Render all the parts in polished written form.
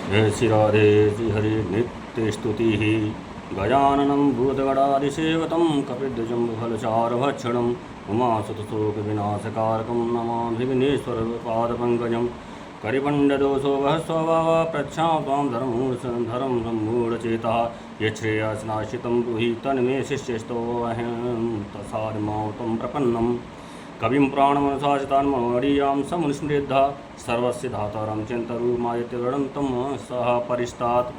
जय श्री राधे श्री हरि नित्य स्तुति गजाननं भूतगणादिसेवतं कपिध्वजम्बुफलचारुभक्षणम् उमासुतशोकविनाशकारकं नमामि विघ्नेश्वरपादपङ्कजं करिपण्डदोषो वः स्वभावः प्रच्छां त्वां धर्मं सम्मूढचेतः यच्छ्रेयस्नाशितं ब्रूहि तन्मे शिष्यस्तोऽहं तत्सादिमां प्रपन्नम् कविं प्राणमनुशासितान् मनोहरीयां समुनिस्मृद्धा सर्वस्य धातारं चिंतरूमायत्यगणन्तं सह परिस्तात्।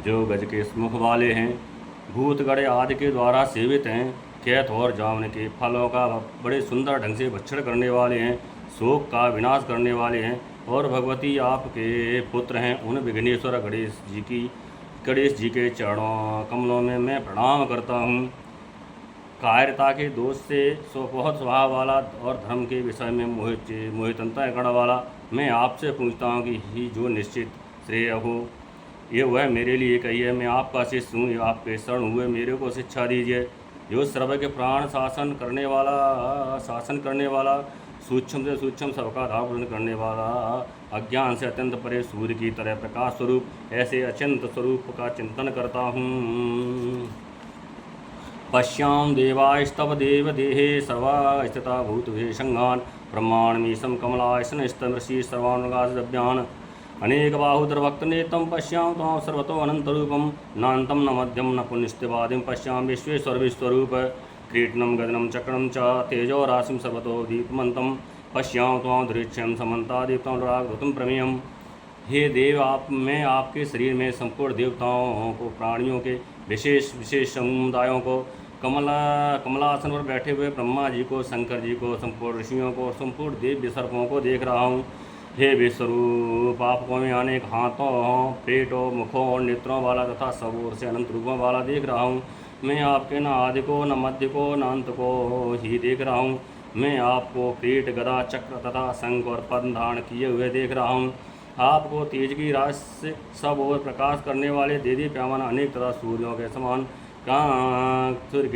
जो गज के मुख वाले हैं, भूत गड़े आदि के द्वारा सेवित हैं, कैत और जामन के फलों का बड़े सुंदर ढंग से भक्षण करने वाले हैं, शोक का विनाश करने वाले हैं और भगवती आपके पुत्र हैं, उन विघ्नेश्वर गणेश जी के चरणों कमलों में मैं प्रणाम करता हूँ। कायरता के दोष से बहुत स्वभाव वाला और धर्म के विषय में मोहितंता वाला मैं आपसे पूछता हूँ कि ही जो निश्चित श्रेय हो ये वह मेरे लिए कहिए। मैं आपका शिष्य हूँ, आपके शरण हुए मेरे को शिक्षा दीजिए। जो सर्व के प्राण शासन करने वाला सूक्ष्म से सूक्ष्म सबका धारण करने वाला, अज्ञान से अत्यंत परे सूर्य की तरह प्रकाश स्वरूप, ऐसे अचिंत स्वरूप का चिंतन करता हूँ। पश्याम देवास्तव देव देहे सर्वा स्थिता भूतभेषंगान ब्रह्मांडमीशं कमलायसन स्तमृषि सर्वानुगाद्रव्यान अनेक बाहुदर्भक्त नेतं पश्याम त्वां सर्वतो अनंतरूपम नान्तं न मध्यम न पुण्यस्त्यवादिं पश्याम विश्वेश्वर विश्वरूप क्रीटनं गगनं चक्रणं च तेजो राशिं सर्वतो दीप्तमन्तं पश्याम त्वां दृश्यं समन्तादीप्तं रागधुतं प्रमेयम्। हे देव, मैं आपके शरीर में संपूर्ण देवताओं को, प्राणियों के विशेष समुदायों को, कमलासन पर बैठे हुए ब्रह्मा जी को, शंकर जी को, संपूर्ण ऋषियों को और संपूर्ण देव विसर्पों को देख रहा हूँ। हे विश्वरूप, आपको मैं अनेक हाथों, पेटों, मुखों और नेत्रों वाला तथा सब ओर से अनंत रूपों वाला देख रहा हूँ। मैं आपके न आदि को, न मध्य को, न अंत को ही देख रहा हूँ। मैं आपको पेट, गदा, चक्र तथा शंख और पद्म धारण किए हुए देख रहा हूँ। आपको तेज की राशि से सब ओर प्रकाश करने वाले, देदीप्यमान अनेक तथा सूर्य के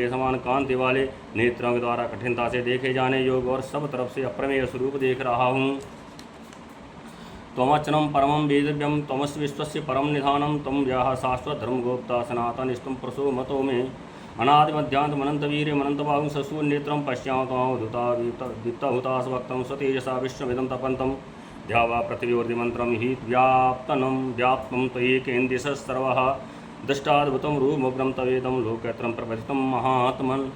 समान कांति वाले नेत्रों के द्वारा कठिनता से देखे जाने योग्य और सब तरफ से अप्रमेय स्वरूप देख रहा हूँ। त्वमच्युतं परमं वेदिव्यं त्वमस्य विश्वस्य परम निधानं त्वं व्याः शाश्वत धर्मगोप्ता सनातन स्तुं प्रसो मतो मे अनादिमध्यान्तमनन्तवीर्यमनन्तबाहुं शशून्नेत्रं पश्यामि त्वां दीप्तहुताशभक्तं स्वतेजसा विश्वमिदं तपन्तं द्यावा पृथिव्योर्दिमन्त्रं हि व्याप्तं त्वयैकेन्द्रियः सर्वः दृष्टाद्भुतं रूपमुग्रं तवेदं लोकत्रयं प्रपथितं महात्मन्।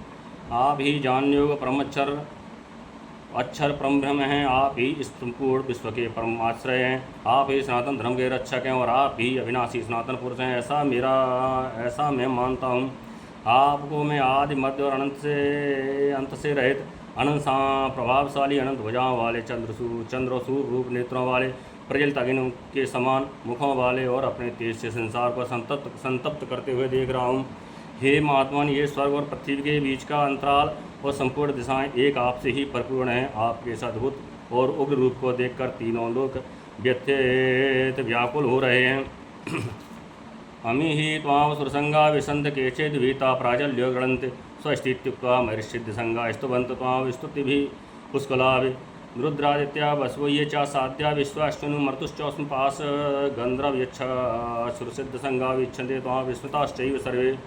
आप ही ज्ञान योग परमक्षर अक्षर परम ब्रह्म हैं, आप ही संपूर्ण विश्व के परम आश्रय हैं, आप ही सनातन धर्म के रक्षक हैं और आप ही अविनाशी सनातन पुरुष हैं, ऐसा मैं मानता हूँ। आपको मैं आदि मध्य और अंत से रहित अनंत प्रभावशाली अनंत भुजाओं वाले चंद्रसूर रूप नेत्रों वाले प्रज्वलित अग्नि के समान मुखों वाले और अपने तेज से संसार को संतप्त करते हुए देख रहा हूँ। हे महात्मन, ये स्वर्ग और पृथ्वी के बीच का अंतराल और संपूर्ण दिशाएं एक आपसे ही परिपूर्ण हैं। आपके इस अद्भुत और उग्र रूप को देखकर तीनों लोग व्यथित व्याकुल हो रहे हैं। अमी ही त्वां सुरसंगा विसंत केचिद भीता प्राजल्यो गणन्ति स्वस्तीत्युक्त्वा महर्षिसिद्धसंगा स्तुवन्त त्वां स्तुतिभिः पुष्कलाभिः रुद्रादित्या वसवो ये च साध्या विश्वाश्वनु मर्तुश्चोस्म पास गंधर्व सुरसिद्धसंगा वीक्षन्ते त्वां विस्मृताश्चैव सर्वे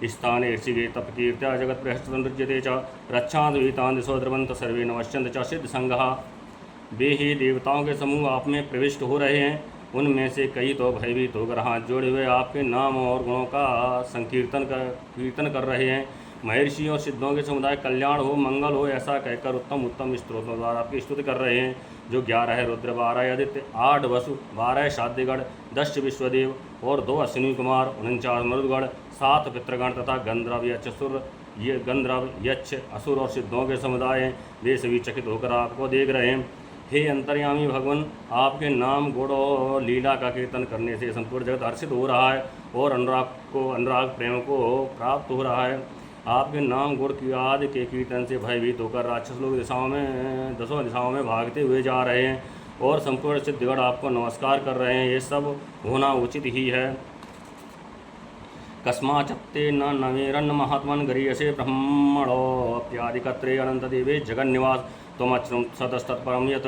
स्थाने ऋषिगे तपकीर्त्या जगत बृहस्पतिरुज्यते च रक्षांत वीतान दिशो द्रवंत सर्वे नमश्यंत च सिद्धसंगः। वे ही देवताओं के समूह आप में प्रविष्ट हो रहे हैं, उनमें से कई तो भयभीत होकर हाथ जोड़े हुए आपके नाम और गुणों का कीर्तन कर रहे हैं। महर्षि और सिद्धों के समुदाय कल्याण हो, मंगल हो, ऐसा कहकर उत्तम स्त्रोतों द्वारा आपकी स्तुति कर रहे हैं। जो 11 है रुद्र, 12 आदित्य, 8 वसु, 12 शाद्यगण, 10 विश्वदेव और 2 अश्विनी कुमार, 49 मरुदगण, 7 पितृगण तथा गंधर्व यक्ष असुर और सिद्धों के समुदाय हैं। वे सभी चकित होकर आपको देख रहे हैं। हे अंतर्यामी भगवान, आपके नाम गुण और लीला का कीर्तन करने से संपूर्ण जगत हर्षित हो रहा है और अनुराग प्रेम को प्राप्त हो रहा है। आपके नाम गुण की आदि के कीर्तन से भयभीत होकर राक्षस लोग दसों दिशाओं में भागते हुए जा रहे हैं और संपूर्ण सिद्धगण आपको नमस्कार कर रहे हैं। ये सब होना उचित ही है। कस्माचत्ते न नवेरन्न महात्मन गरीयसे ब्रह्मणोऽप्यादिकत्रे अनंतदेवे जगन्निवास त्वमच्युतं सतस्तत्परं यत्